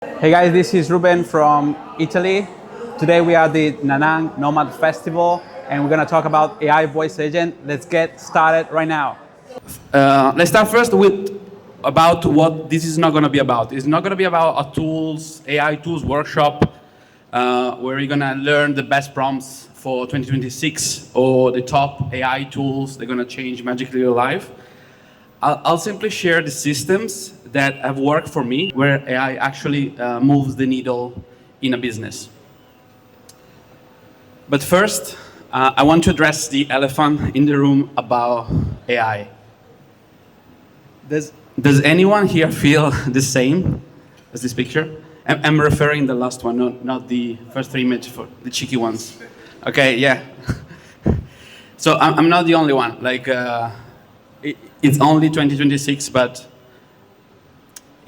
Hey guys, this is Ruben from Italy. Today we are at the Nanang Nomad Festival and we're going to talk about AI voice agent. Let's get started right now. Let's start first with about what this is not going to be about. It's not going to be about a tools, AI tools workshop where you're going to learn the best prompts for 2026 or the top AI tools that are going to change magically your life. I'll simply share the systems that have worked for me where AI actually moves the needle in a business. But first, I want to address the elephant in the room about AI. Does anyone here feel the same as this picture? I'm referring the last one, not the first three images, for the cheeky ones. Okay, yeah. So I'm not the only one. It's only 2026, but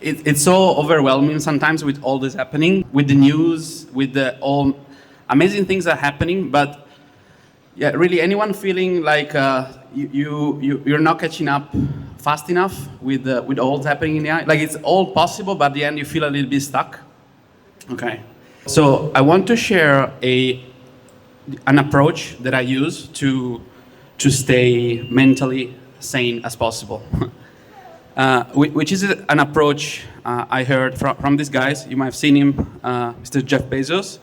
it's so overwhelming sometimes with all this happening, with the news, with all amazing things are happening. But yeah, really, anyone feeling like you're not catching up fast enough with all that's happening in AI? Like it's all possible, but at the end you feel a little bit stuck. Okay, so I want to share an approach that I use to stay mentally sane as possible, which is an approach I heard from these guys. You might have seen him, Mr. Jeff Bezos.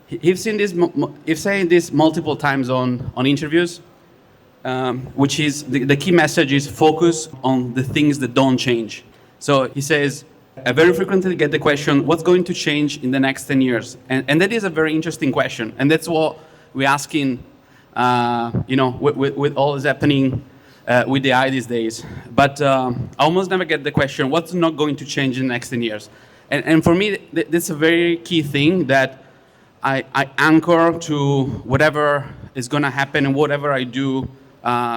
He's saying this multiple times on interviews, which is the key message is focus on the things that don't change. So he says, I very frequently get the question, what's going to change in the next 10 years? And that is a very interesting question. And that's what we're asking, with all that's happening with the AI these days. But I almost never get the question, what's not going to change in the next 10 years? And for me, that's a very key thing that I anchor to whatever is going to happen and whatever I do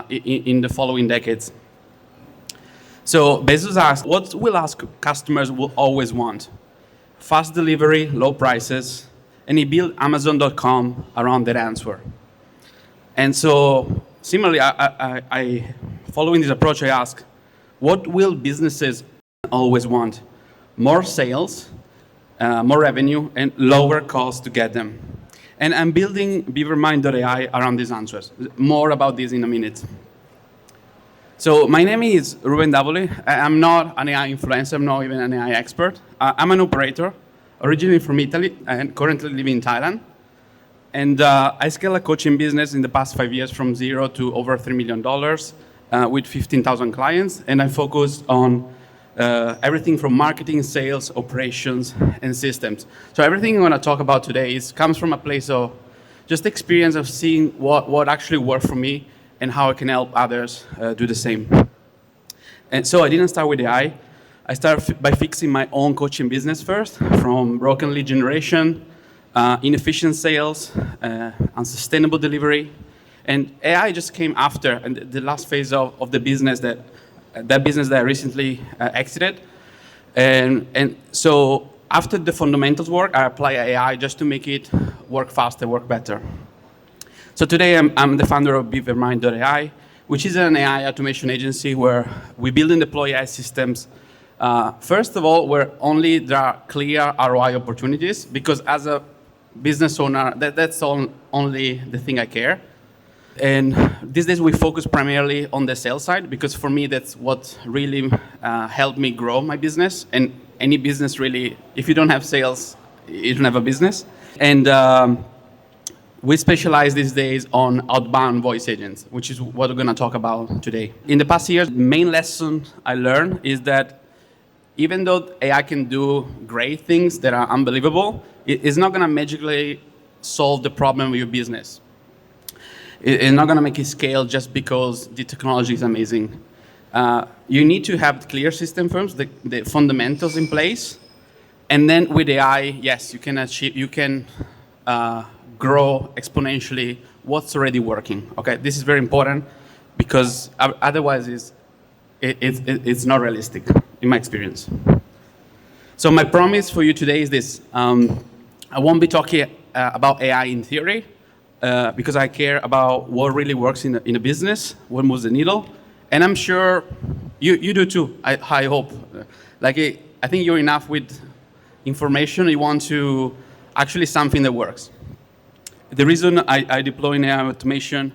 in the following decades. So Bezos asked, what will customers will always want? Fast delivery, low prices, and he built Amazon.com around that answer. And so similarly, I following this approach, I ask, what will businesses always want? More sales, more revenue, and lower cost to get them. And I'm building BeaverMind.ai around these answers. More about this in a minute. So my name is Ruben Davoli. I'm not an AI influencer. I'm not even an AI expert. I'm an operator, originally from Italy and currently living in Thailand. And I scaled a coaching business in the past 5 years from zero to over $3 million with 15,000 clients. And I focus on everything from marketing, sales, operations, and systems. So everything I'm going to talk about today comes from a place of just experience of seeing what actually worked for me and how I can help others do the same. And so I didn't start with AI. I started by fixing my own coaching business first, from broken lead generation, inefficient sales, unsustainable delivery. And AI just came after, and the last phase of the business that I recently exited. And so after the fundamentals work, I apply AI just to make it work faster, work better. So today I'm the founder of BeaverMind.ai, which is an AI automation agency where we build and deploy AI systems. First of all, where only there are clear ROI opportunities, because as a business owner, that's only the thing I care. And these days we focus primarily on the sales side, because for me that's what really helped me grow my business. And any business really, if you don't have sales, you don't have a business. And we specialize these days on outbound voice agents, which is what we're going to talk about today. In the past years, the main lesson I learned is that even though AI can do great things that are unbelievable, it's not going to magically solve the problem with your business. It's not going to make it scale just because the technology is amazing. You need to have clear system firms, the fundamentals in place, and then with AI, yes, you can grow exponentially what's already working. Okay, this is very important because otherwise it's not realistic in my experience. So my promise for you today is this: I won't be talking about AI in theory. Because I care about what really works in a business, what moves the needle, and I'm sure you do too. I hope. I think you're enough with information. You want to actually something that works. The reason I deploy in AI automation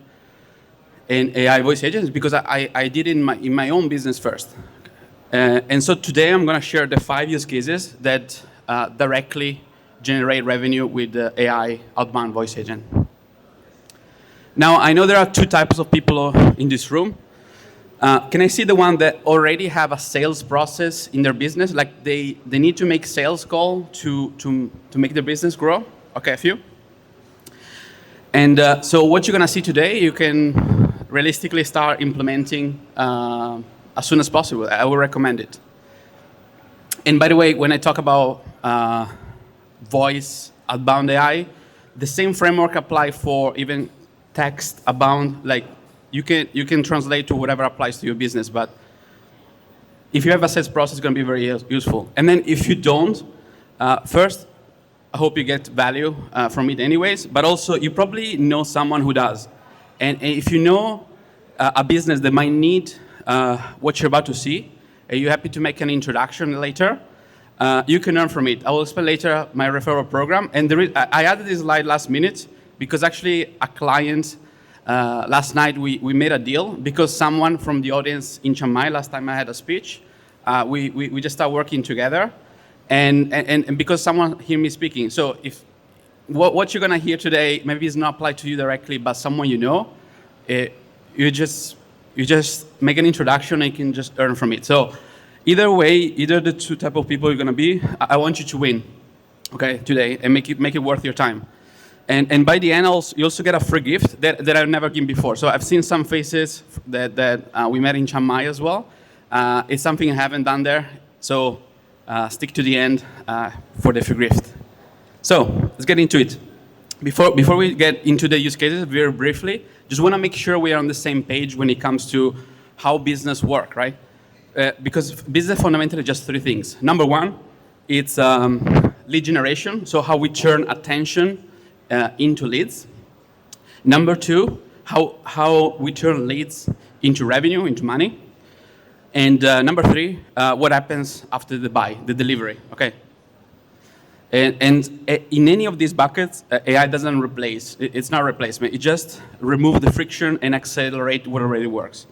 and AI voice agents is because I did it in my own business first. And so today I'm going to share the 5 use cases that directly generate revenue with the AI outbound voice agent. Now, I know there are 2 types of people in this room. Can I see the one that already have a sales process in their business? Like they need to make sales call to make their business grow? Okay, a few. And so what you're going to see today, you can realistically start implementing as soon as possible. I will recommend it. And by the way, when I talk about voice outbound AI, the same framework apply for even text outbound. Like you can translate to whatever applies to your business. But if you have a sales process, it's going to be very useful. And then if you don't, first, I hope you get value from it anyways. But also, you probably know someone who does. And if you know a business that might need what you're about to see, and you're happy to make an introduction later, you can earn from it. I will explain later my referral program. And I added this slide last minute because actually a client, last night we made a deal because someone from the audience in Chiang Mai, last time I had a speech, we just started working together. And because someone hear me speaking. So if what you're going to hear today maybe is not applied to you directly, but someone you know, you just make an introduction and you can just earn from it. So either way, either the 2 type of people you're going to be, I want you to win, okay, today, and make it worth your time. And by the end, you also get a free gift that I've never given before. So I've seen some faces that we met in Chiang Mai as well. It's something I haven't done there. So stick to the end for the free gift. So let's get into it. Before we get into the use cases, very briefly, just want to make sure we are on the same page when it comes to how business work, right? Because business fundamentally just 3 things. Number 1, it's lead generation, so how we turn attention into leads. Number 2, how we turn leads into revenue, into money. And number 3, what happens after the buy, the delivery, okay? And in any of these buckets, AI doesn't replace, it's not a replacement. It just removes the friction and accelerate what already works.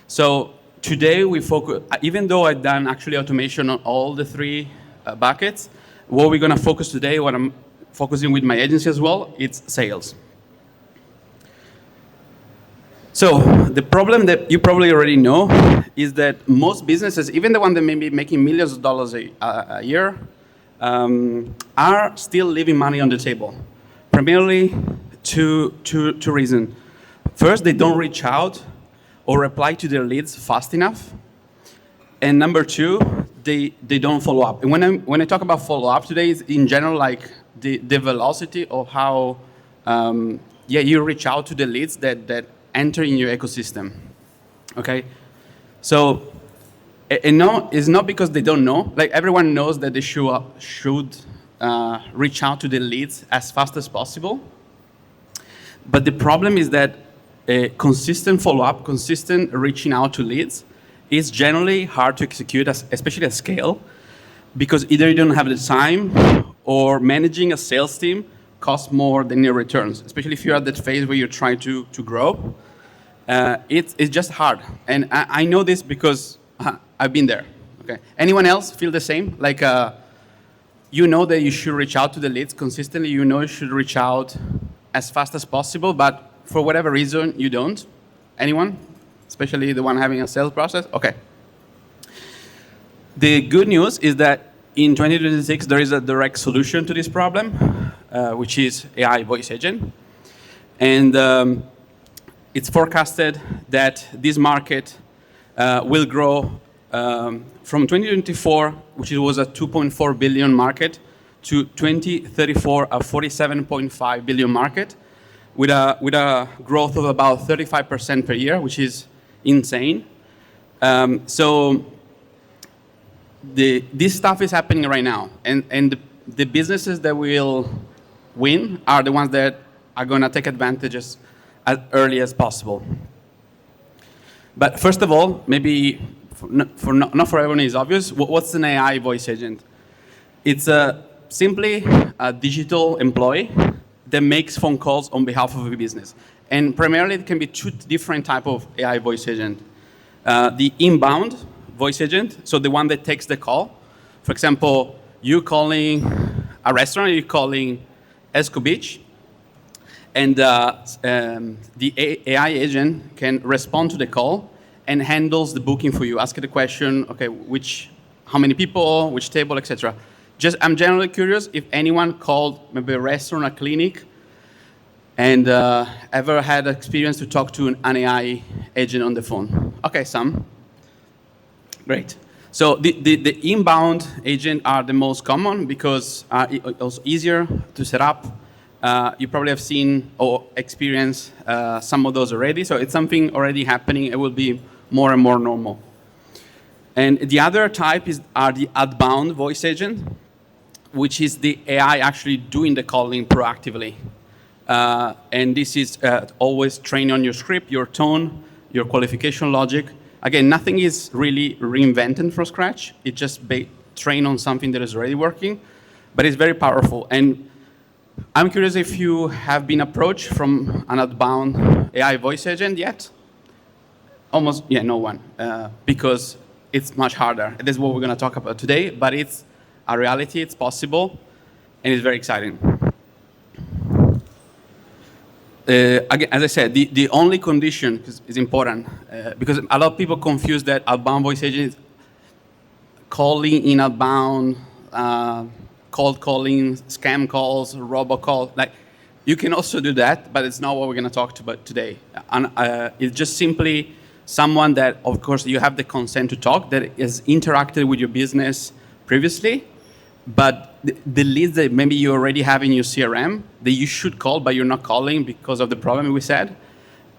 So today we focus, even though I've done actually automation on all the 3 buckets, what we're gonna focus today, what I'm focusing with my agency as well, it's sales. So the problem that you probably already know is that most businesses, even the one that may be making millions of dollars a year, are still leaving money on the table. Primarily two reasons. First, they don't reach out or reply to their leads fast enough. And number 2, they don't follow up. And when I talk about follow up today, it's in general like the velocity of how you reach out to the leads that enter in your ecosystem. Okay? So and no, it's not because they don't know. Like everyone knows that they should reach out to the leads as fast as possible. But the problem is that consistent follow-up, consistent reaching out to leads is generally hard to execute, especially at scale, because either you don't have the time or managing a sales team costs more than your returns, especially if you're at that phase where you're trying to grow. It's just hard. And I know this because I've been there. Okay. Anyone else feel the same? Like, you know that you should reach out to the leads consistently. You know you should reach out as fast as possible, but for whatever reason, you don't. Anyone? Especially the one having a sales process? Okay. The good news is that in 2026, there is a direct solution to this problem, which is AI voice agent. And it's forecasted that this market will grow from 2024, which was a 2.4 billion market, to 2034, a 47.5 billion market, with a growth of about 35% per year, which is insane. So this stuff is happening right now, and the businesses that will win are the ones that are going to take advantage as early as possible. But first of all, maybe not for everyone is obvious, what's an AI voice agent? It's simply a digital employee that makes phone calls on behalf of a business. And primarily, it can be two different type of AI voice agent. The inbound voice agent, so the one that takes the call. For example, you calling a restaurant, you're calling Esco Beach, and the AI agent can respond to the call and handles the booking for you. Ask it a question, okay, how many people, which table, etc. I'm generally curious if anyone called maybe a restaurant, a clinic, and ever had experience to talk to an AI agent on the phone. Okay, some. Great. So the inbound agent are the most common because it's easier to set up. You probably have seen or experienced some of those already. So it's something already happening. It will be more and more normal. And the other type are the outbound voice agent, which is the AI actually doing the calling proactively. And this is always trained on your script, your tone, your qualification logic. Again, nothing is really reinvented from scratch. It's just trained on something that is already working, but it's very powerful. And I'm curious if you have been approached from an outbound AI voice agent yet? Almost, yeah, no one, because it's much harder. This is what we're going to talk about today, but it's a reality, it's possible, and it's very exciting. Again, as I said, the only condition is important because a lot of people confuse that outbound voice agent is calling in outbound, cold calling, scam calls, robocall. Like, you can also do that, but it's not what we're going to talk about today. And, it's just simply someone that, of course, you have the consent to talk, that has interacted with your business previously, but the leads that maybe you already have in your CRM that you should call, but you're not calling because of the problem we said.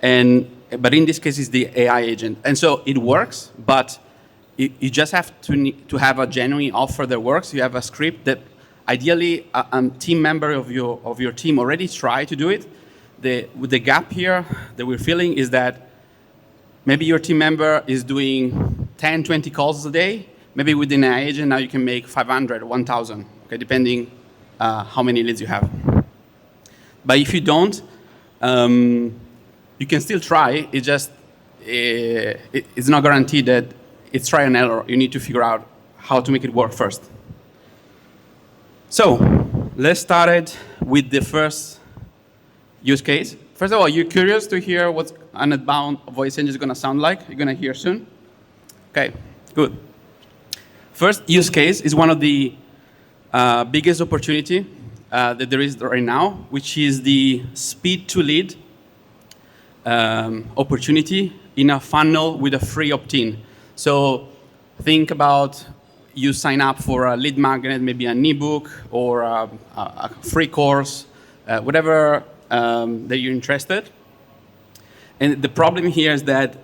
But in this case, it's the AI agent. And so it works, but you just have to have a genuine offer that works. You have a script that ideally a team member of your team already tried to do it. With the gap here that we're feeling is that maybe your team member is doing 10, 20 calls a day. Maybe with an AI agent, now you can make 500, 1,000, okay, depending how many leads you have. But if you don't, you can still try. It's just, it's not guaranteed that it's try and error. You need to figure out how to make it work first. So let's start it with the first use case. First of all, you're curious to hear what an outbound voice engine is going to sound like? You're going to hear soon? Okay, good. First use case is one of the biggest opportunity that there is right now, which is the speed to lead opportunity in a funnel with a free opt-in. So think about you sign up for a lead magnet, maybe an ebook or a free course, whatever that you're interested. And the problem here is that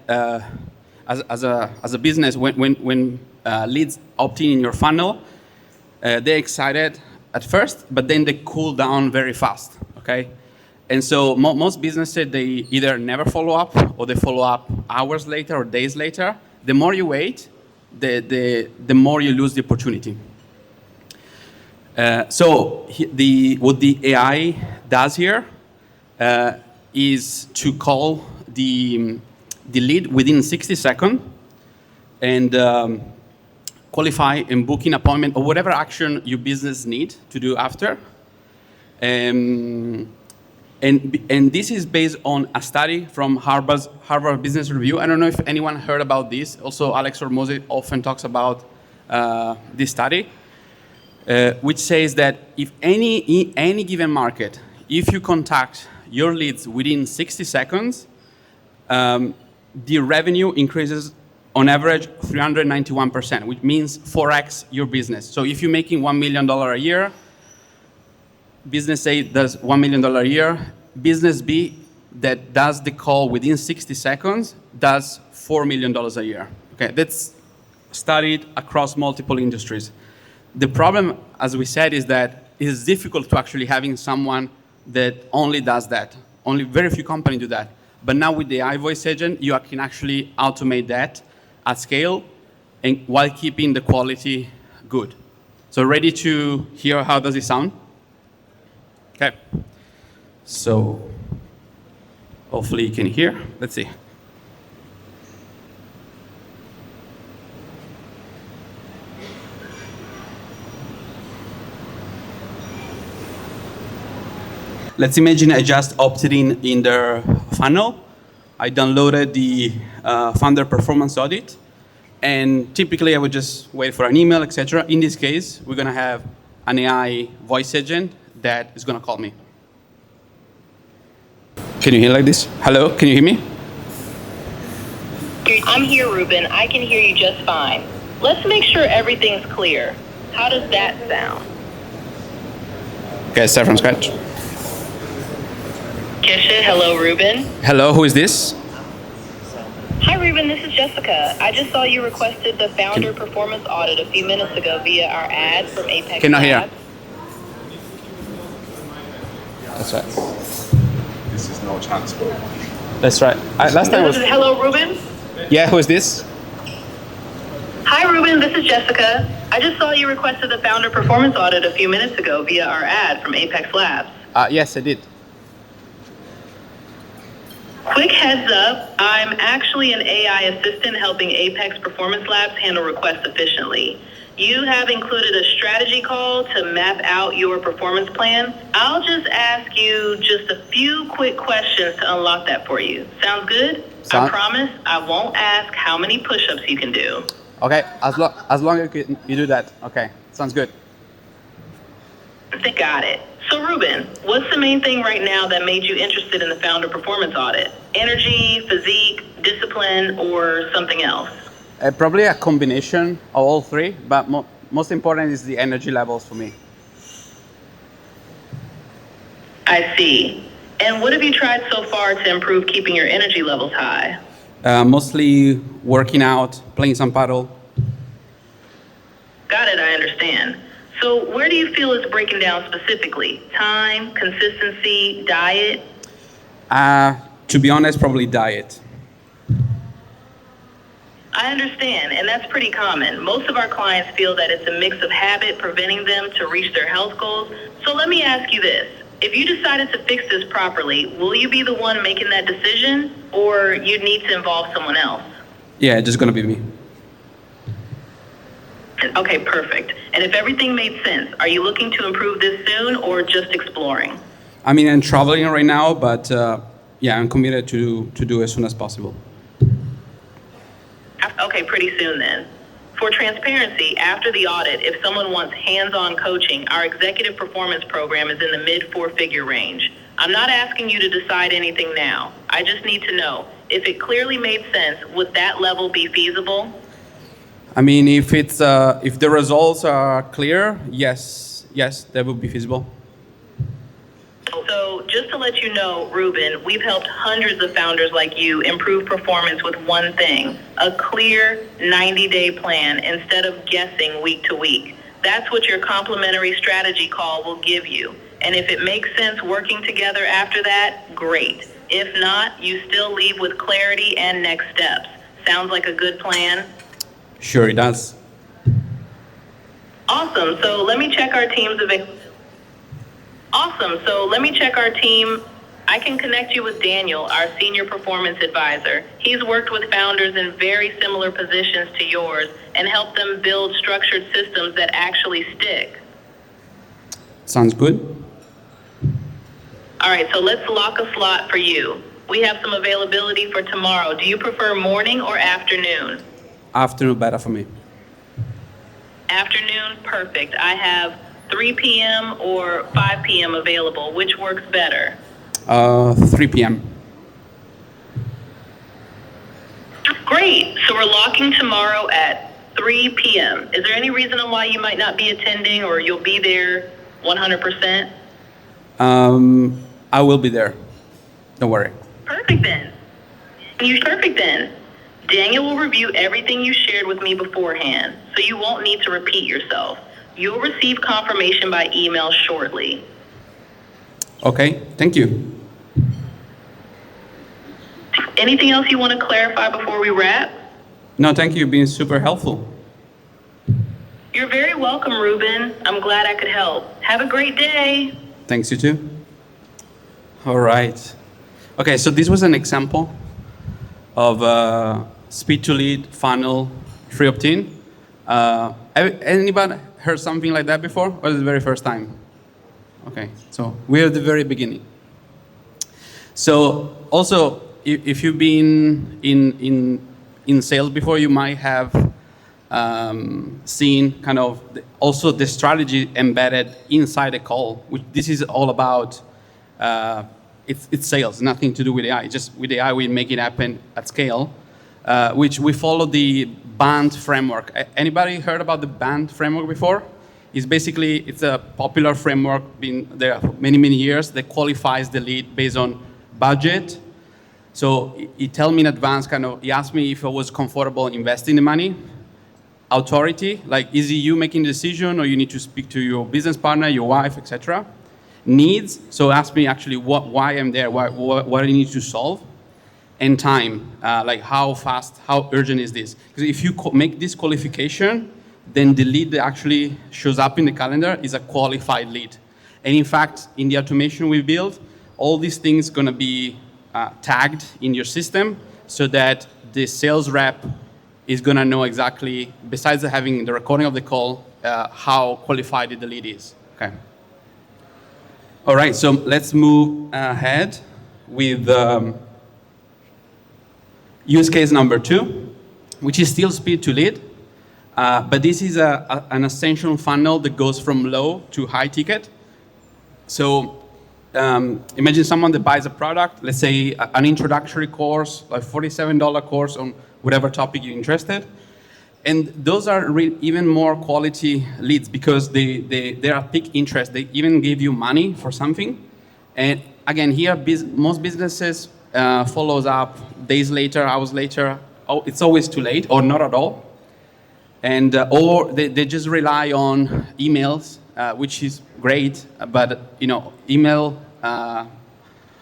as a business, when leads opt in your funnel, they're excited at first, but then they cool down very fast, okay? And so most businesses, they either never follow up or they follow up hours later or days later. The more you wait, the more you lose the opportunity. So what the AI does here is to call the lead within 60 seconds and qualify and book an appointment or whatever action your business need to do after. And this is based on a study from Harvard Business Review. I don't know if anyone heard about this. Also, Alex Hormozi often talks about this study, which says that if any given market, if you contact your leads within 60 seconds, the revenue increases on average 391%, which means 4x your business. So if you're making $1 million a year, business A does $1 million a year, business B that does the call within 60 seconds does $4 million a year. Okay, that's studied across multiple industries. The problem, as we said, is that it is difficult to actually having someone that only does that. Only very few companies do that. But now with the AI voice agent, you can actually automate that at scale and while keeping the quality good. So ready to hear how does it sound? Okay. So hopefully you can hear. Let's see. Let's imagine I just opted in their funnel. I downloaded the founder performance audit. And typically I would just wait for an email, etc. In this case, we're going to have an AI voice agent that is going to call me. Can you hear like this? Hello, can you hear me? I'm here, Ruben. I can hear you just fine. Let's make sure everything's clear. How does that sound? Okay, start from scratch. Kisha, hello, Ruben. Hello, who is this? Hi, Ruben. This is Jessica. I just saw you requested the founder performance audit a few minutes ago via our ad from Apex Cannot hear. Labs. That's right. This is no transport. That's right. Last time was... Hello, Ruben. Yeah, who is this? Hi, Ruben. This is Jessica. I just saw you requested the founder performance audit a few minutes ago via our ad from Apex Labs. Yes, I did. Quick heads up, I'm actually an AI assistant helping Apex Performance Labs handle requests efficiently. You have included a strategy call to map out your performance plan. I'll just ask you just a few quick questions to unlock that for you. Sounds good? I promise I won't ask how many push-ups you can do. Okay, as long as you do that. Okay, sounds good. Got it. So Ruben, what's the main thing right now that made you interested in the founder performance audit? Energy, physique, discipline, or something else? Probably a combination of all three, but most important is the energy levels for me. I see. And what have you tried so far to improve keeping your energy levels high? Mostly working out, playing some paddle. Got it, I understand. So where do you feel it's breaking down specifically? Time, consistency, diet? To be honest, probably diet. I understand, and that's pretty common. Most of our clients feel that it's a mix of habit preventing them to reach their health goals. So let me ask you this. If you decided to fix this properly, will you be the one making that decision, or you'd need to involve someone else? Yeah, just gonna be me. Okay, perfect. And if everything made sense, are you looking to improve this soon or just exploring? I mean, I'm traveling right now, but yeah, I'm committed to do as soon as possible. Okay, pretty soon then. For transparency, after the audit, if someone wants hands-on coaching, our executive performance program is in the mid-four-figure range. I'm not asking you to decide anything now. I just need to know, if it clearly made sense, would that level be feasible? I mean, if the results are clear, yes, that would be feasible. So just to let you know, Ruben, we've helped hundreds of founders like you improve performance with one thing, a clear 90-day plan instead of guessing week to week. That's what your complimentary strategy call will give you. And if it makes sense working together after that, great. If not, you still leave with clarity and next steps. Sounds like a good plan? Sure, it does. Awesome. So let me check our team. I can connect you with Daniel, our senior performance advisor. He's worked with founders in very similar positions to yours and helped them build structured systems that actually stick. Sounds good. All right, so let's lock a slot for you. We have some availability for tomorrow. Do you prefer morning or afternoon? Afternoon better for me. Afternoon, perfect. I have 3 p.m. or 5 p.m. available. Which works better? 3 p.m. Great. So we're locking tomorrow at 3 p.m. Is there any reason why you might not be attending or you'll be there 100%? I will be there. Don't worry. Perfect then. Daniel will review everything you shared with me beforehand, so you won't need to repeat yourself. You'll receive confirmation by email shortly. Okay, thank you. Anything else you want to clarify before we wrap? No, thank you. You've been super helpful. You're very welcome, Ruben. I'm glad I could help. Have a great day. Thanks, you too. All right. Okay, so this was an example of speed to lead funnel free opt-in. Anybody heard something like that before, or is it the very first time? Okay, so we're at the very beginning. So also, if you've been in sales before, you might have seen kind of also the strategy embedded inside a call, which this is all about. It's sales, nothing to do with AI. Just with AI, we make it happen at scale, which we follow the BAND framework. Anybody heard about the BAND framework before? It's a popular framework, been there for many, many years, that qualifies the lead based on budget. So he tell me in advance, he asked me if I was comfortable investing the money. Authority, like is it you making the decision, or you need to speak to your business partner, your wife, etc. Needs, so ask me actually why I'm there, what I need to solve. And time, like how fast, how urgent is this? Because if you make this qualification, then the lead that actually shows up in the calendar is a qualified lead. And in fact, in the automation we build, all these things gonna be tagged in your system so that the sales rep is gonna know exactly, besides having the recording of the call, how qualified the lead is. Okay. All right, so let's move ahead with use case number 2, which is still speed to lead, but this is an ascension funnel that goes from low to high ticket. So imagine someone that buys a product, let's say an introductory course, like $47 course on whatever topic you're interested. And those are even more quality leads because they are peak interest. They even give you money for something. And again, here, most businesses follows up days later, hours later. Oh, it's always too late or not at all. And or they just rely on emails, which is great, but email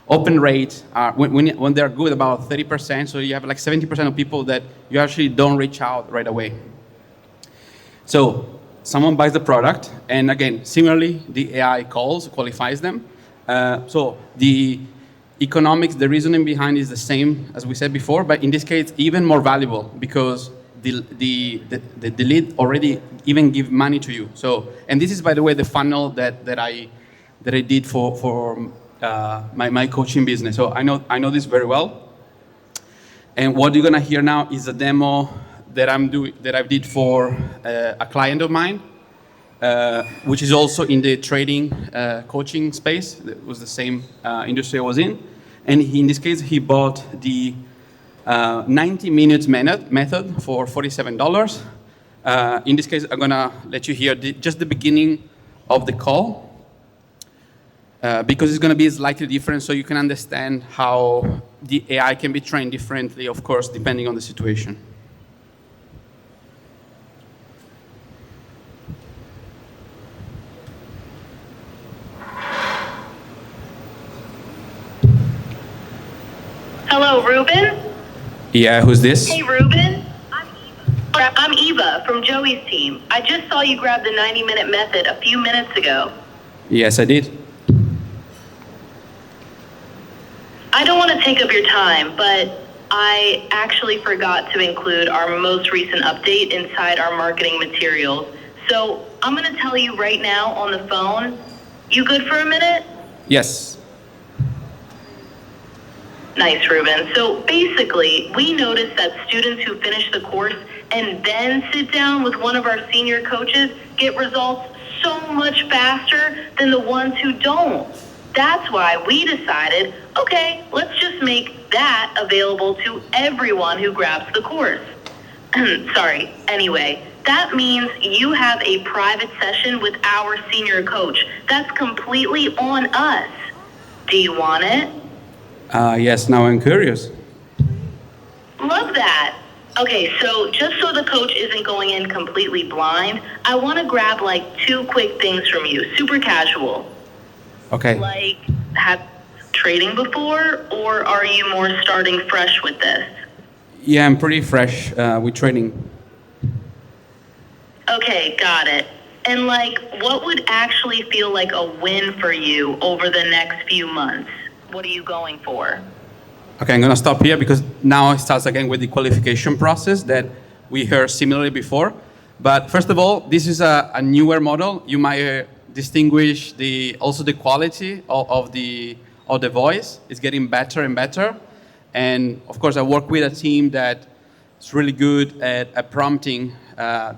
open rate are when they're good about 30%. So you have like 70% of people that you actually don't reach out right away. So someone buys the product, and again, similarly, the AI qualifies them. So the economics, the reasoning behind is the same as we said before, but in this case, even more valuable because the lead already even give money to you. So, and this is, by the way, the funnel that I did for my coaching business. So I know this very well. And what you're gonna hear now is a demo that I did for a client of mine, which is also in the trading coaching space. It was the same industry I was in. And in this case, he bought the 90 minutes method for $47. In this case, I'm gonna let you hear just the beginning of the call because it's gonna be slightly different so you can understand how the AI can be trained differently, of course, depending on the situation. Hello, Ruben? Yeah, who's this? Hey, Ruben. I'm Eva from Joey's team. I just saw you grab the 90-minute method a few minutes ago. Yes, I did. I don't want to take up your time, but I actually forgot to include our most recent update inside our marketing materials. So I'm going to tell you right now on the phone. You good for a minute? Yes. Nice, Ruben. So basically, we noticed that students who finish the course and then sit down with one of our senior coaches get results so much faster than the ones who don't. That's why we decided, okay, let's just make that available to everyone who grabs the course. Sorry. Anyway, that means you have a private session with our senior coach. That's completely on us. Do you want it? Yes, now I'm curious. Love that. Okay, so just so the coach isn't going in completely blind, I want to grab like 2 quick things from you, super casual. Okay. Like, have trading before, or are you more starting fresh with this? Yeah, I'm pretty fresh with trading. Okay, got it. And like, what would actually feel like a win for you over the next few months? What are you going for? Okay, I'm gonna stop here because now it starts again with the qualification process that we heard similarly before. But first of all, this is a newer model. You might distinguish also the quality of the voice. It's getting better and better. And of course, I work with a team that is really good at prompting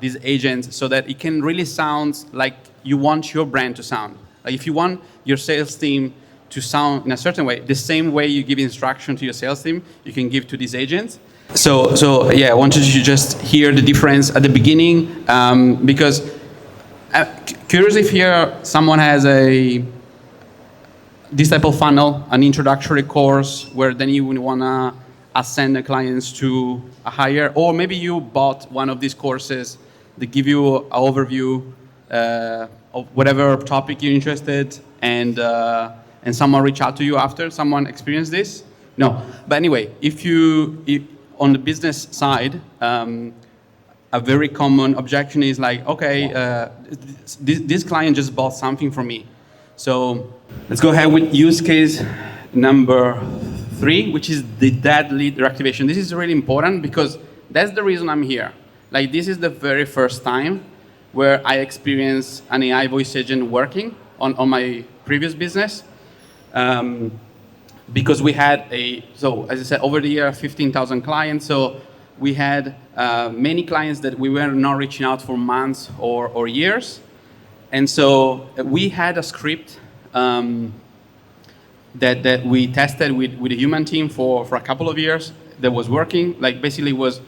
these agents so that it can really sound like you want your brand to sound. Like if you want your sales team to sound in a certain way, the same way you give instruction to your sales team, you can give to these agents. So yeah, I wanted you to just hear the difference at the beginning because curious if here someone has this type of funnel, an introductory course where then you would wanna ascend the clients to a higher, or maybe you bought one of these courses that give you an overview of whatever topic you're interested, and someone reach out to you after someone experienced this. No, but anyway, if on the business side, a very common objection is like, okay, this client just bought something from me. So let's go ahead with use case number 3, which is the dead lead reactivation. This is really important because that's the reason I'm here. Like this is the very first time where I experienced an AI voice agent working on my previous business. Because we had so as I said, over the year, 15,000 clients. So we had many clients that we were not reaching out for months or years. And so we had a script that we tested with a human team for a couple of years that was working. Like basically was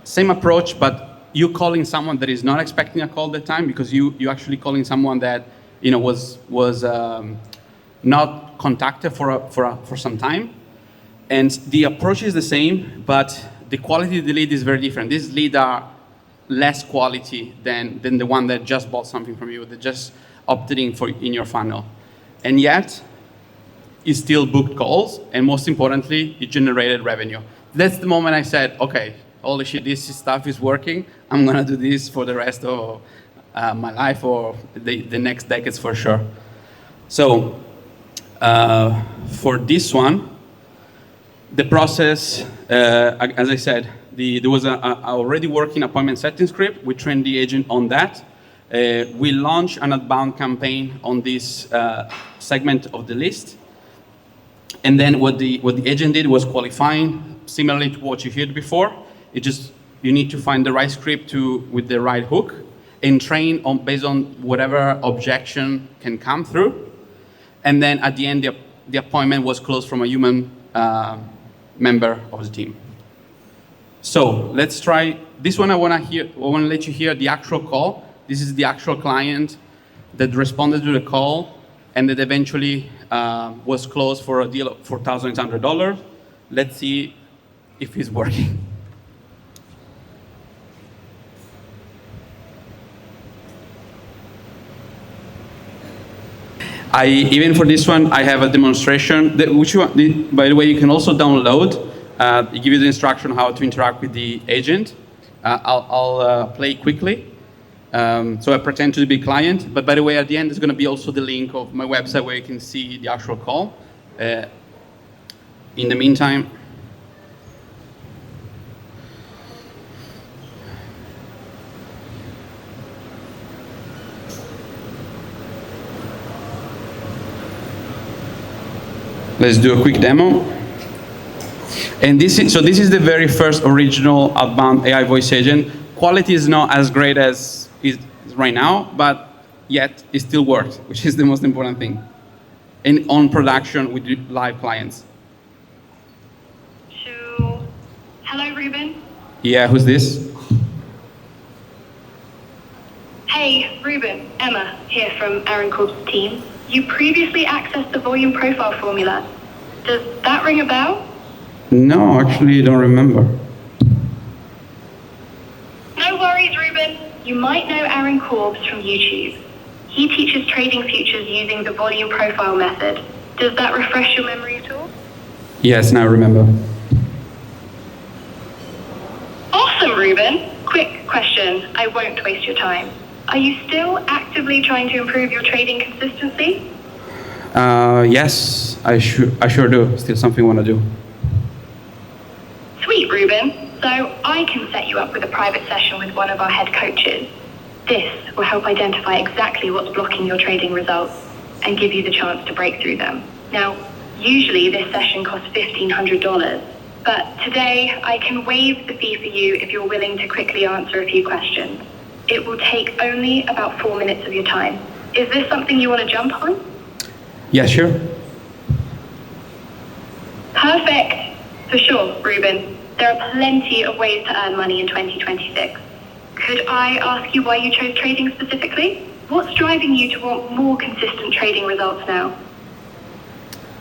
same approach, but you calling someone that is not expecting a call at the time because you actually calling someone that was not contacted for some time. And the approach is the same, but the quality of the lead is very different. These leads are less quality than the one that just bought something from you, that just opted in your funnel. And yet, it still booked calls, and most importantly, it generated revenue. That's the moment I said, okay, holy shit, this stuff is working. I'm gonna do this for the rest of my life or the next decades for sure. So, for this one, the process, as I said, there was a already working appointment setting script. We trained the agent on that. We launched an outbound campaign on this segment of the list. And then what the agent did was qualifying, similarly to what you heard before. You need to find the right script with the right hook and train based on whatever objection can come through. And then at the end, the appointment was closed from a human member of the team. So let's try this one. I want to let you hear the actual call. This is the actual client that responded to the call and that eventually was closed for a deal for $1,800. Let's see if it's working. Even for this one, I have a demonstration, by the way, you can also download. It gives you the instruction how to interact with the agent. I'll play quickly. So I pretend to be a client, but by the way, at the end, there's going to be also the link of my website where you can see the actual call. In the meantime, let's do a quick demo. And this is the very first original outbound AI voice agent. Quality is not as great as is right now, but yet it still works, which is the most important thing. And on production with live clients. So, hello, Ruben. Yeah, who's this? Hey, Ruben, Emma here from Aaron Corb's team. You previously accessed the volume profile formula. Does that ring a bell? No, actually, I don't remember. No worries, Ruben. You might know Aaron Corbs from YouTube. He teaches trading futures using the volume profile method. Does that refresh your memory at all? Yes, now I remember. Awesome, Ruben. Quick question. I won't waste your time. Are you still actively trying to improve your trading consistency? Yes, I sure do. Still something I want to do. Sweet, Ruben. So I can set you up with a private session with one of our head coaches. This will help identify exactly what's blocking your trading results and give you the chance to break through them. Now, usually this session costs $1,500, but today I can waive the fee for you if you're willing to quickly answer a few questions. It will take only about 4 minutes of your time. Is this something you want to jump on? Yeah, sure. Perfect. For sure, Ruben. There are plenty of ways to earn money in 2026. Could I ask you why you chose trading specifically? What's driving you to want more consistent trading results now?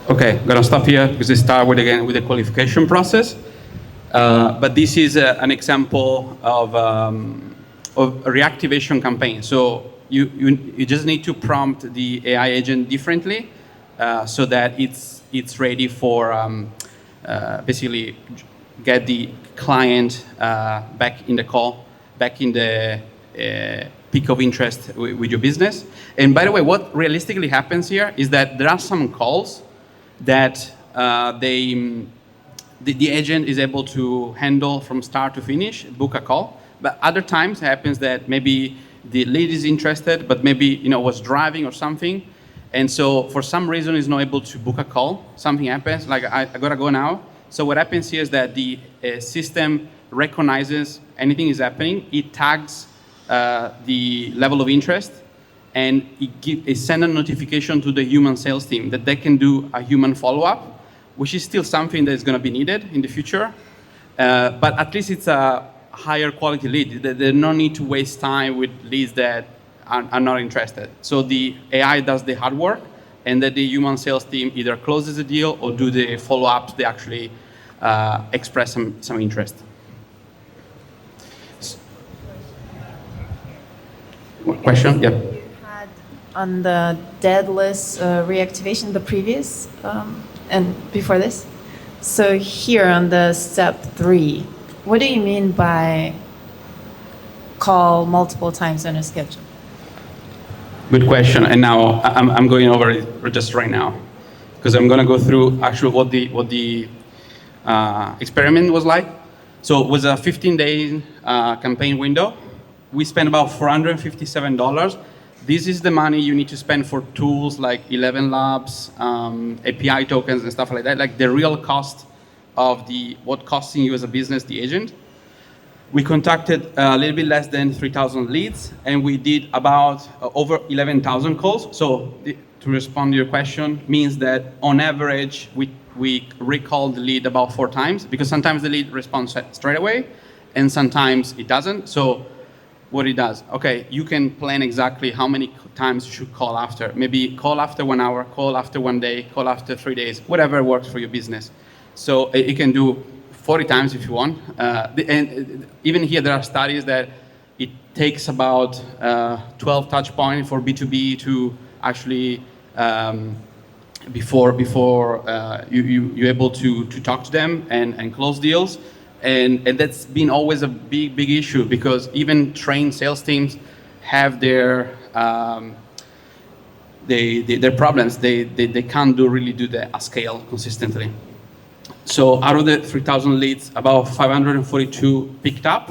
Okay, I'm gonna stop here because I start with the qualification process. But this is an example of a reactivation campaign. So you just need to prompt the AI agent differently so that it's ready for basically get the client back in the call, back in the peak of interest with your business. And by the way, what realistically happens here is that there are some calls that the agent is able to handle from start to finish, book a call. But other times it happens that maybe the lead is interested, but maybe was driving or something, and so for some reason is not able to book a call. Something happens, like I gotta go now. So what happens here is that the system recognizes anything is happening. It tags the level of interest, and it sends a notification to the human sales team that they can do a human follow-up, which is still something that is going to be needed in the future. But at least it's a higher quality lead. There's no need to waste time with leads that are not interested. So the AI does the hard work, and that the human sales team either closes the deal or do the follow-ups. They actually express some interest. Question? Yeah. You had on the dead list reactivation, the previous and before this. So here on the step 3, what do you mean by call multiple times on a schedule? Good question. And now I'm going over it just right now, because I'm going to go through actually what the experiment was like. So it was a 15-day campaign window. We spent about $457. This is the money you need to spend for tools like 11 Labs, API tokens, and stuff like that, like the real cost of what costing you as a business, the agent. We contacted a little bit less than 3,000 leads, and we did about over 11,000 calls. So to respond to your question, means that on average, we recall the lead about 4 times, because sometimes the lead responds straight away, and sometimes it doesn't. So what it does, okay, you can plan exactly how many times you should call after. Maybe call after 1 hour, call after 1 day, call after 3 days, whatever works for your business. So you can do 40 times if you want. And even here, there are studies that it takes about 12 touch points for B2B to actually, before you're able to talk to them and close deals. And that's been always a big issue, because even trained sales teams have their problems. They can't really do that at scale consistently. So out of the 3,000 leads, about 542 picked up,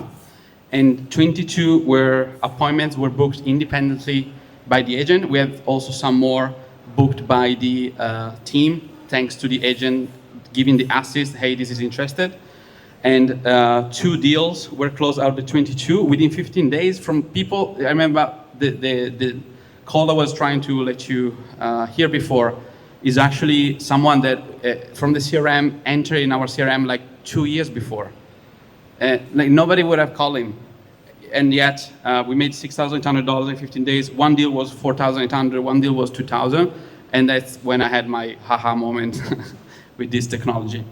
and 22 appointments were booked independently by the agent. We have also some more booked by the team, thanks to the agent giving the assist, hey, this is interested. And 2 deals were closed out of the 22 within 15 days from people. I remember the call I was trying to let you hear before is actually someone that from the CRM entered in our CRM like 2 years before. Like nobody would have called him. And yet we made $6,800 in 15 days. 1 deal was $4,800, 1 deal was $2,000. And that's when I had my haha moment with this technology.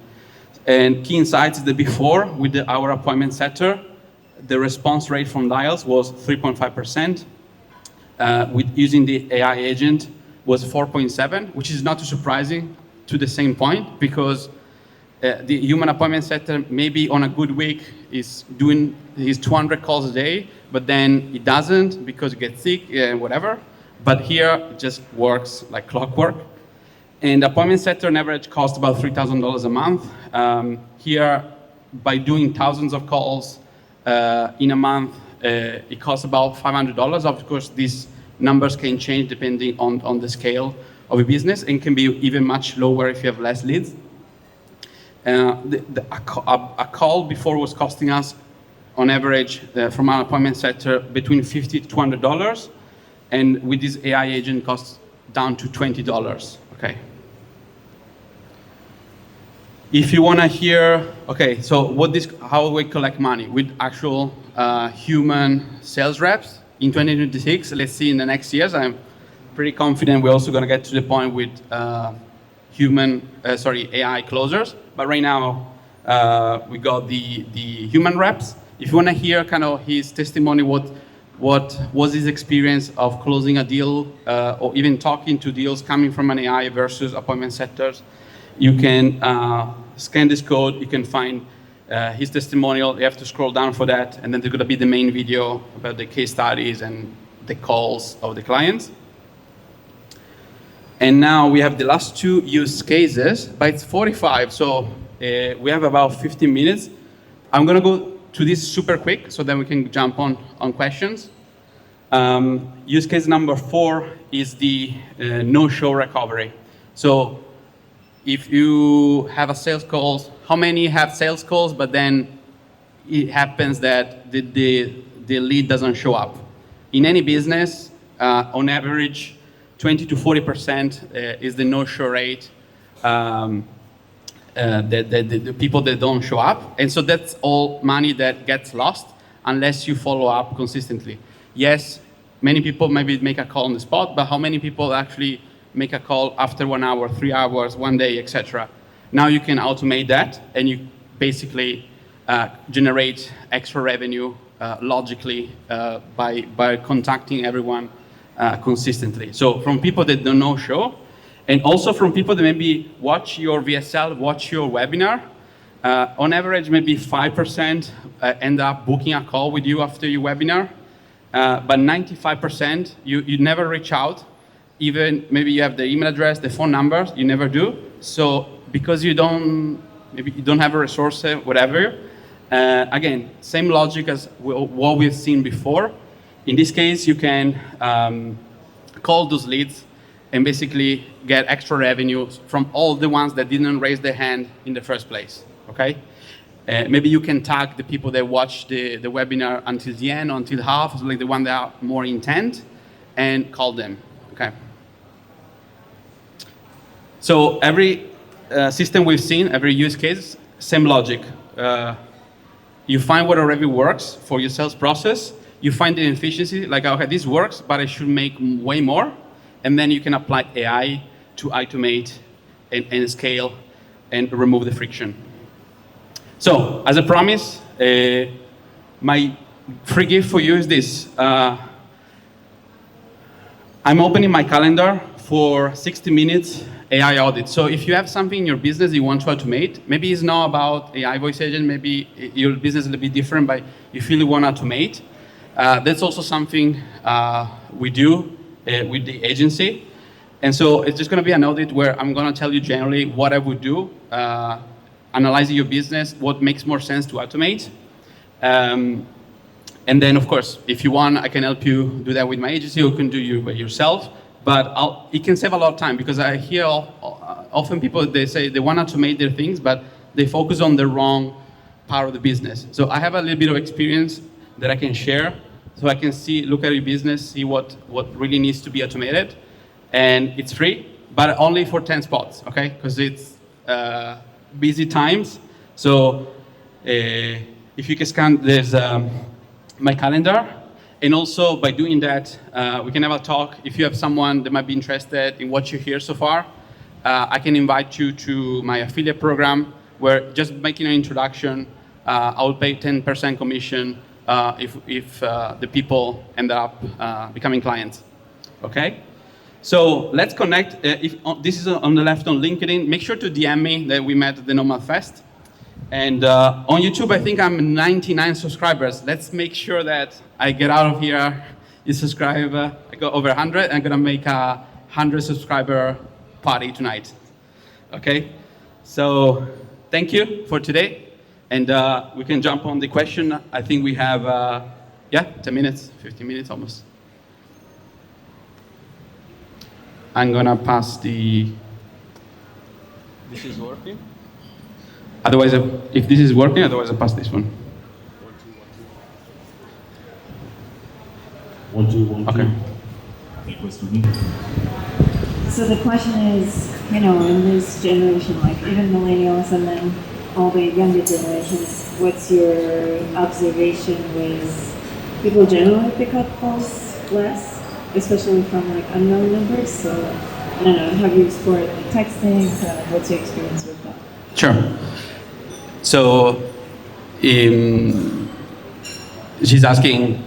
And key insights is that before, with our appointment setter, the response rate from dials was 3.5%. With using the AI agent was 4.7, which is not too surprising to the same point, because The human appointment setter, maybe on a good week, is doing his 200 calls a day, but then he doesn't because he gets sick, whatever. But here, it just works like clockwork. And appointment setter on average costs about $3,000 a month. Here, by doing thousands of calls in a month, it costs about $500. Of course, these numbers can change depending on the scale of a business and can be even much lower if you have less leads. A call before was costing us, on average, from an appointment setter, between $50 to $200, and with this AI agent, costs down to $20. Okay. If you want to hear, okay, so how we collect money with actual human sales reps in 2026. Let's see in the next years. I'm pretty confident we're also going to get to the point with AI closers. But right now, we got the human reps. If you want to hear kind of his testimony, what was his experience of closing a deal or even talking to deals coming from an AI versus appointment setters, you can scan this code. You can find his testimonial. You have to scroll down for that, and then there's going to be the main video about the case studies and the calls of the clients. And now we have the last two use cases, but it's 45, so we have about 15 minutes. I'm going to go to this super quick, so then we can jump on questions. Use case number 4 is the no-show recovery. So if you have a sales call, how many have sales calls, but then it happens that the lead doesn't show up? In any business, on average, 20 to 40% is the no-show rate, the people that don't show up. And so that's all money that gets lost unless you follow up consistently. Yes, many people maybe make a call on the spot, but how many people actually make a call after 1 hour, 3 hours, 1 day, etc.? Now you can automate that, and you basically generate extra revenue logically by contacting everyone consistently. So from people that don't know show, and also from people that maybe watch your VSL, watch your webinar, on average maybe 5% end up booking a call with you after your webinar, but 95% you never reach out. Even maybe you have the email address, the phone numbers, you never do. So because maybe you don't have a resource, whatever. Again, same logic as what we've seen before. In this case, you can call those leads and basically get extra revenue from all the ones that didn't raise their hand in the first place, okay? Maybe you can tag the people that watch the webinar until the end, or until half, so like the one that are more intent, and call them, okay? So every system we've seen, every use case, same logic. You find what already works for your sales process. You find the inefficiency, like, okay, this works, but I should make way more. And then you can apply AI to automate and scale and remove the friction. So, as a promise, my free gift for you is this. I'm opening my calendar for 60 minutes AI audit. So if you have something in your business you want to automate, maybe it's not about AI voice agent, maybe your business is a little bit different, but you feel you want to automate. That's also something we do with the agency. And so it's just going to be an audit where I'm going to tell you generally what I would do, analyzing your business, what makes more sense to automate. And then, of course, if you want, I can help you do that with my agency, or you can do it by yourself. But it can save a lot of time, because I hear often people, they say they want to automate their things, but they focus on the wrong part of the business. So I have a little bit of experience that I can share, so I can look at your business, see what really needs to be automated. And it's free, but only for 10 spots, okay? Because it's busy times. So if you can scan, there's my calendar. And also, by doing that, we can have a talk. If you have someone that might be interested in what you hear so far, I can invite you to my affiliate program, where just making an introduction, I will pay 10% commission if the people end up becoming clients. Okay? So let's connect. This is on the left on LinkedIn. Make sure to DM me that we met at the Nomad Fest. And on YouTube, I think I'm 99 subscribers. Let's make sure that I get out of here. You subscribe. I got over 100. I'm gonna make a 100 subscriber party tonight. Okay. So thank you for today, and we can jump on the question. I think we have 10 minutes, 15 minutes almost. I'm gonna pass the. This is working. Otherwise, if this is working, otherwise I'll pass this one. 1, 2, 1, 2. Okay. Equals to me. So the question is, in this generation, like even millennials and then all the younger generations, what's your observation with people generally pick up calls less, especially from like unknown numbers? So I don't know, have you explored like texting? What's your experience with that? Sure. So, she's asking,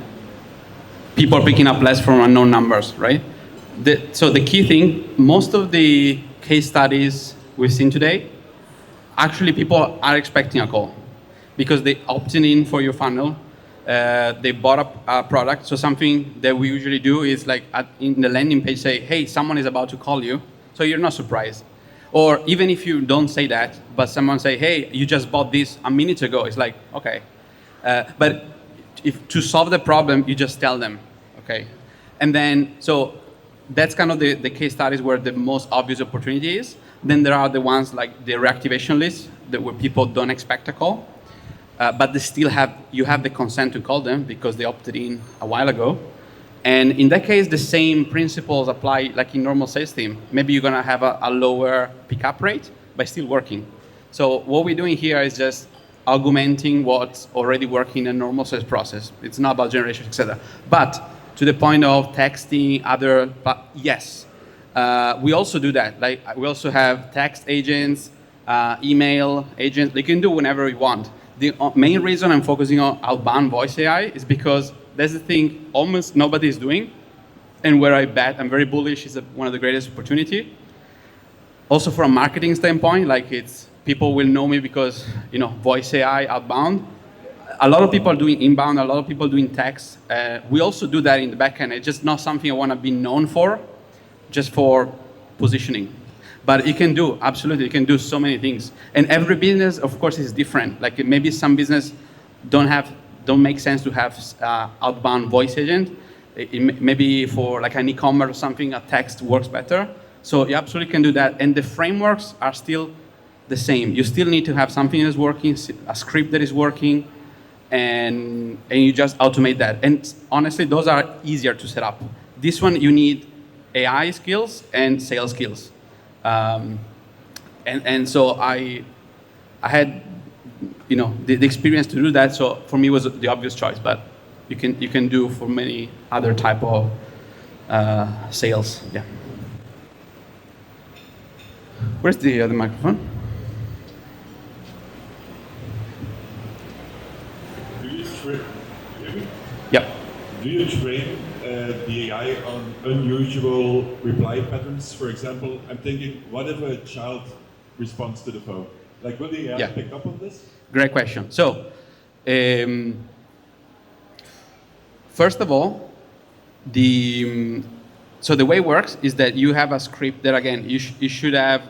people are picking up less from unknown numbers, right? So the key thing, most of the case studies we've seen today, actually people are expecting a call because they opted in for your funnel, they bought up a product. So something that we usually do is like in the landing page say, hey, someone is about to call you, so you're not surprised. Or even if you don't say that, but someone say, hey, you just bought this a minute ago, it's like, okay. But if to solve the problem, you just tell them, okay? And then, so that's kind of the case studies where the most obvious opportunity is. Then there are the ones like the reactivation list, where people don't expect a call, but they still you have the consent to call them because they opted in a while ago. And in that case, the same principles apply like in normal sales team. Maybe you're gonna have a lower pickup rate, but still working. So what we're doing here is just augmenting what's already working in a normal sales process. It's not about generation, etc. But to the point of texting, but yes, we also do that. Like we also have text agents, email agents. They can do whenever we want. The main reason I'm focusing on outbound voice AI is because that's the thing almost nobody is doing, and where I bet I'm very bullish is one of the greatest opportunity. Also from a marketing standpoint, like people will know me because voice AI outbound. A lot of people are doing inbound. A lot of people are doing text. We also do that in the backend. It's just not something I want to be known for, just for positioning. But you can do absolutely. You can do so many things, and every business, of course, is different. Like maybe some business don't make sense to have outbound voice agent. Maybe for like an e-commerce or something, a text works better. So you absolutely can do that. And the frameworks are still the same. You still need to have something that's working, a script that is working, and you just automate that. And honestly, those are easier to set up. This one, you need AI skills and sales skills. And so I had the experience to do that, so for me it was the obvious choice, but you can do for many other type of sales. Yeah. Where's the other microphone? Do you train? Yep. Do you train the AI on unusual reply patterns? For example, I'm thinking, what if a child responds to the phone? Like, will the AI pick up on this? Great question. So, first of all, the way it works is that you have a script that, again, you should have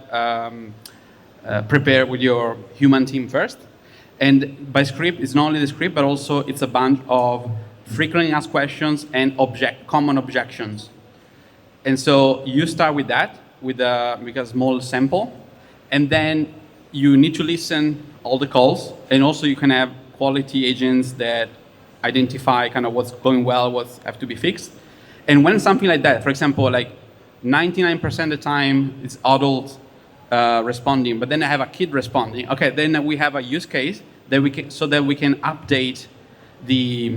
prepared with your human team first. And by script, it's not only the script, but also it's a bunch of frequently asked questions and common objections. And so you start with that, with a small sample, and then you need to listen all the calls, and also you can have quality agents that identify kind of what's going well, what's have to be fixed. And when something like that, for example, like 99% of the time it's adult responding, but then I have a kid responding. Okay, then we have a use case that we can update the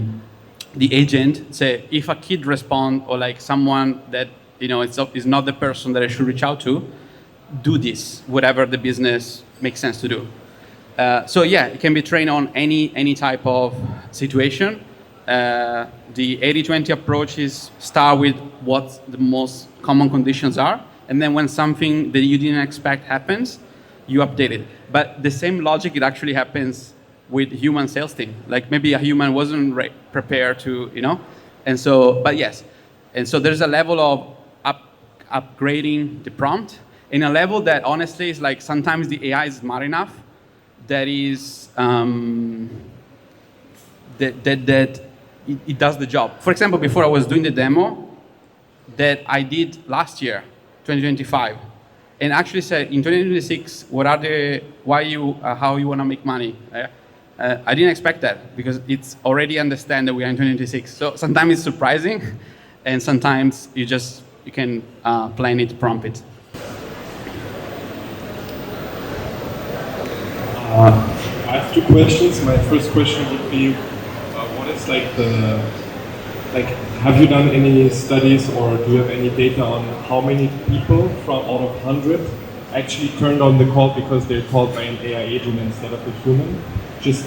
agent. Say if a kid respond or like someone that is not the person that I should reach out to, do this, whatever the business makes sense to do. So yeah, it can be trained on any type of situation. the 80-20 approach is start with what the most common conditions are, and then when something that you didn't expect happens, you update it. But the same logic, it actually happens with human sales team. Like maybe a human wasn't prepared to, and so, but yes. And so there's a level of upgrading the prompt in a level that honestly is like sometimes the AI is smart enough that is, that it does the job. For example, before I was doing the demo that I did last year, 2025, and actually said in 2026, how you want to make money. I didn't expect that because it's already understand that we are in 2026. So sometimes it's surprising, and sometimes you can plan it, prompt it. I have 2 questions. My first question would be, what is have you done any studies or do you have any data on how many people out of 100 actually turned on the call because they're called by an AI agent instead of a human? Just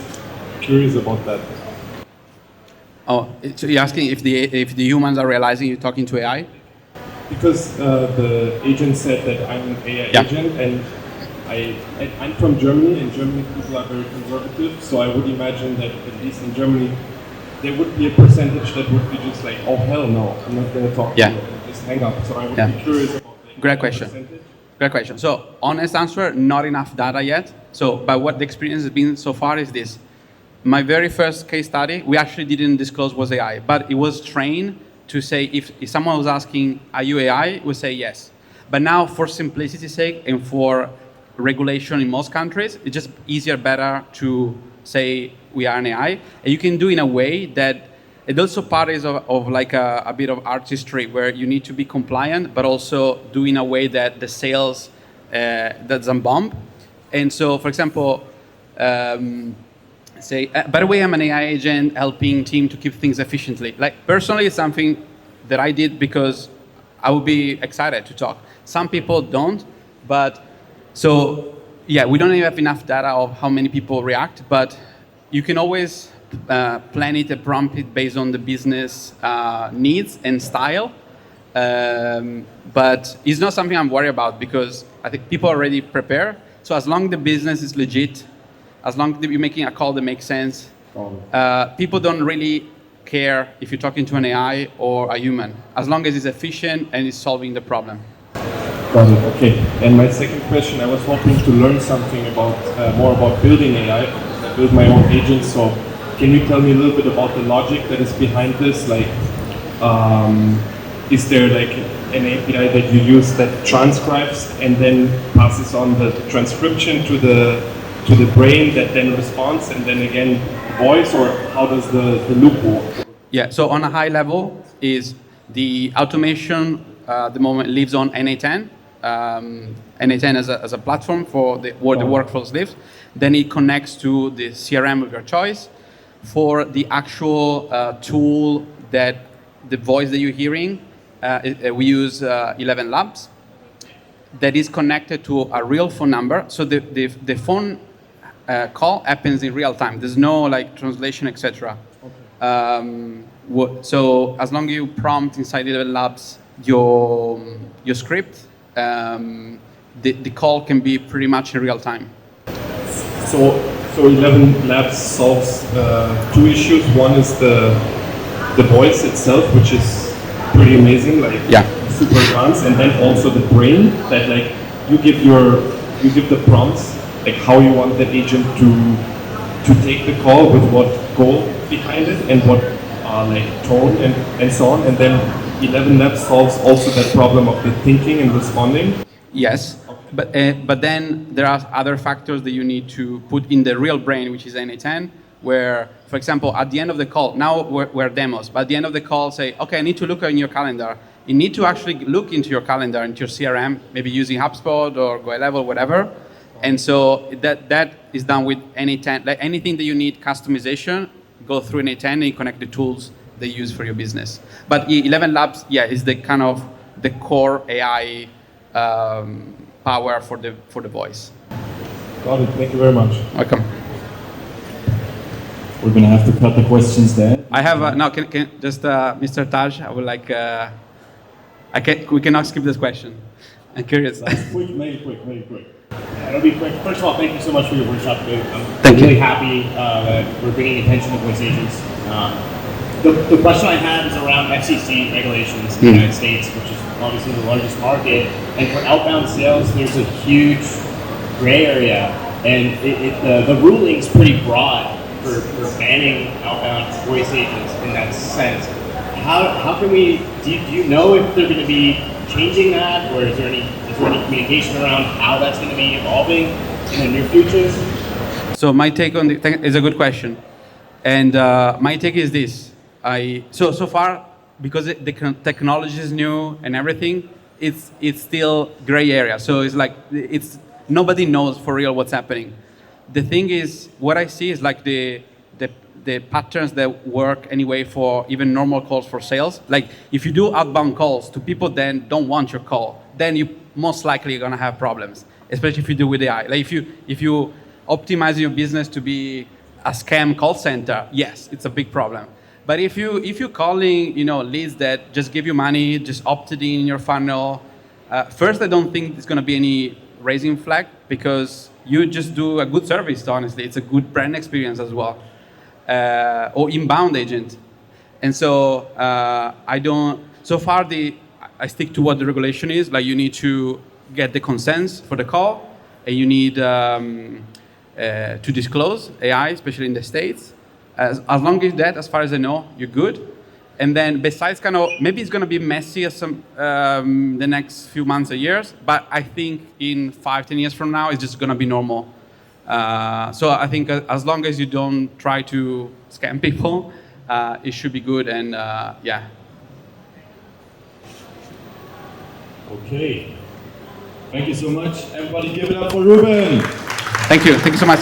curious about that. Oh, so you're asking if the humans are realizing you're talking to AI? Because the agent said that I'm an AI agent, and I'm from Germany. In Germany, people are very conservative, so I would imagine that at least in Germany, there would be a percentage that would be just like, oh hell no, I'm not going to talk to you, just hang up. So I would be curious about the Great question. percentage. Great question. So honest answer, not enough data yet. So, but what the experience has been so far is this. My very first case study, we actually didn't disclose was AI, but it was trained to say if someone was asking, are you AI? We say yes. But now for simplicity's sake and for regulation in most countries, it's just easier, better to say we are an AI. And you can do in a way that it also part is of like a bit of artistry where you need to be compliant, but also do in a way that the sales doesn't bump. And so, for example, say, by the way, I'm an AI agent helping team to keep things efficiently. Like personally, it's something that I did because I would be excited to talk. Some people don't, but so yeah, we don't have enough data of how many people react, but you can always plan it and prompt it based on the business needs and style. But it's not something I'm worried about because I think people already prepare. So as long as the business is legit, as long as you're making a call that makes sense, people don't really care if you're talking to an AI or a human, as long as it's efficient and it's solving the problem. Got it. Okay. And my second question, I was hoping to learn something more about building AI. I build my own agents, so can you tell me a little bit about the logic that is behind this? Like, is there like an API that you use that transcribes and then passes on the transcription to the brain that then responds and then again voice, or how does the loop work? Yeah. So on a high level, is the automation the moment lives on NA10. NA10 as a platform for where the workflows lives. Then it connects to the CRM of your choice. For the actual tool that the voice that you're hearing, we use 11 Labs. That is connected to a real phone number. So the phone call happens in real time. There's no like translation, etc. So as long as you prompt inside 11 Labs your script, the call can be pretty much in real time. So 11 Labs solves 2 issues. One is the voice itself, which is pretty amazing, like super advanced, and then also the brain that like you give the prompts, like how you want the agent to take the call with what goal behind it and what like tone and so on, and then 11 Labs solves also that problem of the thinking and responding. Yes, but then there are other factors that you need to put in the real brain, which is NA10, where, for example, at the end of the call, now we're demos, but at the end of the call say, okay, I need to look in your calendar. You need to actually look into your calendar, into your CRM, maybe using HubSpot or GoLevel, whatever. And so that is done with NA10. Like anything that you need customization, go through NA10 and you connect the tools they use for your business. But 11 Labs, is the kind of the core AI power for the voice. Got it. Thank you very much. Welcome. We're going to have to cut the questions there. I have no. Can just Mr. Taj? I would like. We cannot skip this question. I'm curious. Quick, maybe quick. It'll be quick. First of all, thank you so much for your workshop today. Thank I'm really you. happy that we're bringing attention to voice agents. The question I had is around FCC regulations in the United States, which is obviously the largest market. And for outbound sales, there's a huge gray area, and the ruling's pretty broad for banning outbound voice agents in that sense. How can we? Do you know if they're going to be changing that, or is there any communication around how that's going to be evolving in the near future? So my take on is a good question, and my take is this: so far, because the technology is new and everything, it's still gray area. So it's like nobody knows for real what's happening. The thing is, what I see is like the patterns that work anyway for even normal calls for sales. Like if you do outbound calls to people that don't want your call, then you most likely are gonna have problems, especially if you do with AI. Like if you optimize your business to be a scam call center, yes, it's a big problem. But if you're calling, leads that just give you money, just opted in your funnel, first I don't think there's gonna be any raising flag because you just do a good service. Honestly, it's a good brand experience as well. Or inbound agent. And so so far I stick to what the regulation is. Like you need to get the consent for the call, and you need to disclose AI, especially in the States. As long as that, as far as I know, you're good. And then besides maybe it's gonna be messy as the next few months or years, but I think in 5-10 years from now, it's just gonna be normal. So I think as long as you don't try to scam people, it should be good. And yeah. Okay. Thank you so much. Everybody give it up for Ruben. Thank you so much.